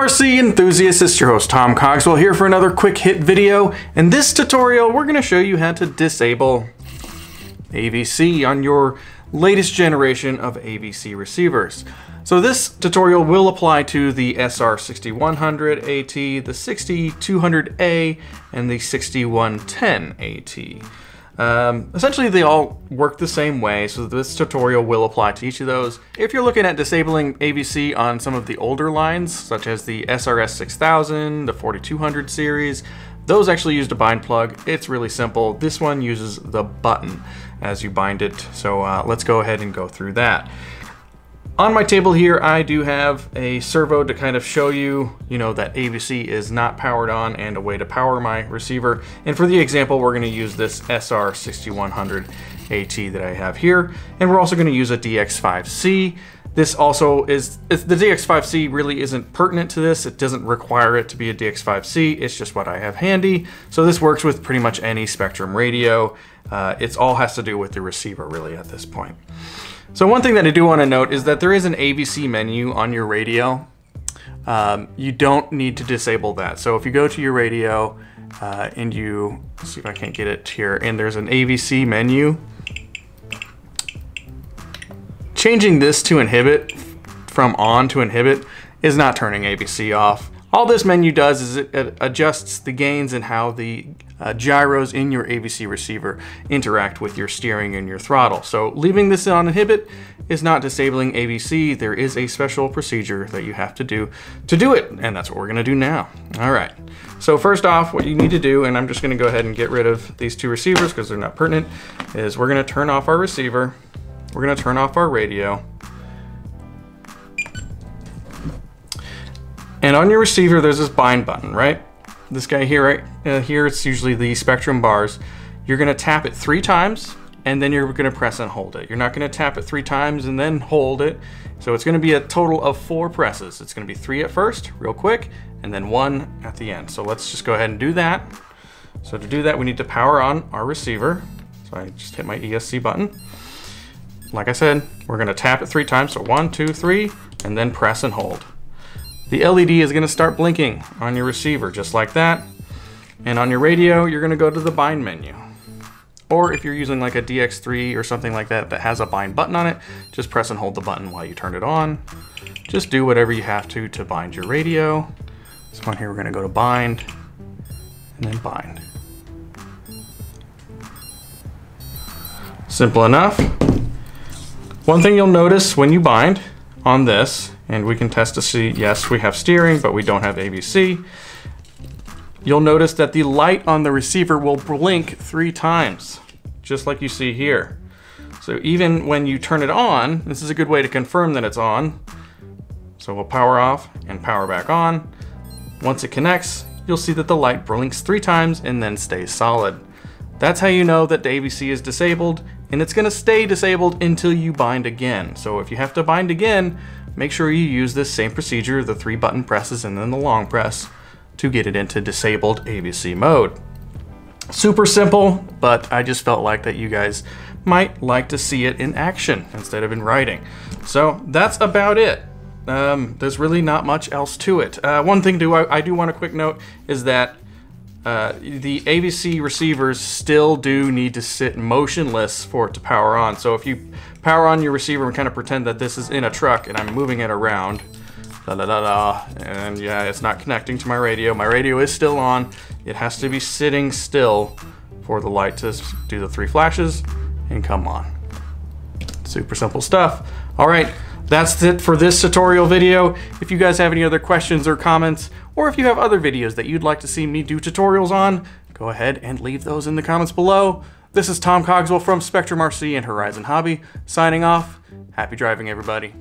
RC enthusiasts, it's your host Tom Cogswell here for another quick hit video. In this tutorial, we're going to show you how to disable AVC on your latest generation of AVC receivers. So this tutorial will apply to the SR6100AT, the 6200A, and the 6110AT. Essentially they all work the same way, so this tutorial will apply to each of those. If you're looking at disabling AVC on some of the older lines, such as the SR6000, the 4200 series, those actually used a bind plug. It's really simple. This one uses the button as you bind it, so let's go ahead and go through that. On my table here, I do have a servo to kind of show you, that AVC is not powered on and a way to power my receiver. And for the example, we're going to use this SR6100AT that I have here. And we're also going to use a DX5C. This also is, the DX5C really isn't pertinent to this. It doesn't require it to be a DX5C. It's just what I have handy. So this works with pretty much any Spektrum radio. It all has to do with the receiver really at this point. So one thing that I do want to note is that there is an AVC menu on your radio. You don't need to disable that. So if you go to your radio and you, let's see if I can't get it here, and there's an AVC menu, changing this to inhibit, from on to inhibit, is not turning AVC off. All this menu does is it adjusts the gains and how the gyros in your AVC receiver interact with your steering and your throttle. So leaving this on inhibit is not disabling AVC. There is a special procedure that you have to do it, and that's what we're gonna do now. All right, so first off, what you need to do, and I'm just gonna go ahead and get rid of these two receivers because they're not pertinent, is we're gonna turn off our receiver, we're gonna turn off our radio, and on your receiver, there's this bind button, right? This guy here, right here, it's usually the Spektrum bars. You're gonna tap it 3 times, and then you're gonna press and hold it. You're not gonna tap it 3 times and then hold it. So it's gonna be a total of 4 presses. It's gonna be 3 at first, real quick, and then 1 at the end. So let's just go ahead and do that. So to do that, we need to power on our receiver. So I just hit my ESC button. Like I said, we're gonna tap it 3 times. So 1, 2, 3, and then press and hold. The LED is going to start blinking on your receiver just like that. And on your radio, you're going to go to the bind menu. Or if you're using like a DX3 or something like that that has a bind button on it, just press and hold the button while you turn it on. Just do whatever you have to bind your radio. This one here, we're going to go to bind and then bind. Simple enough. One thing you'll notice when you bind on this, and we can test to see, yes, we have steering, but we don't have AVC. You'll notice that the light on the receiver will blink 3 times, just like you see here. So even when you turn it on, this is a good way to confirm that it's on. So we'll power off and power back on. Once it connects, you'll see that the light blinks 3 times and then stays solid. That's how you know that the AVC is disabled, and it's gonna stay disabled until you bind again. So if you have to bind again, make sure you use this same procedure, the 3 button presses and then the long press, to get it into disabled AVC mode. Super simple, but I just felt like that you guys might like to see it in action instead of in writing. So that's about it. There's really not much else to it. One thing I do want a quick note is that the AVC receivers still do need to sit motionless for it to power on. So if you power on your receiver and kind of pretend that this is in a truck and I'm moving it around, and yeah, it's not connecting to my radio. My radio is still on. It has to be sitting still for the light to do the 3 flashes and come on. Super simple stuff. All right, that's it for this tutorial video. If you guys have any other questions or comments, or if you have other videos that you'd like to see me do tutorials on, go ahead and leave those in the comments below. This is Tom Cogswell from Spektrum RC and Horizon Hobby, signing off. Happy driving, everybody.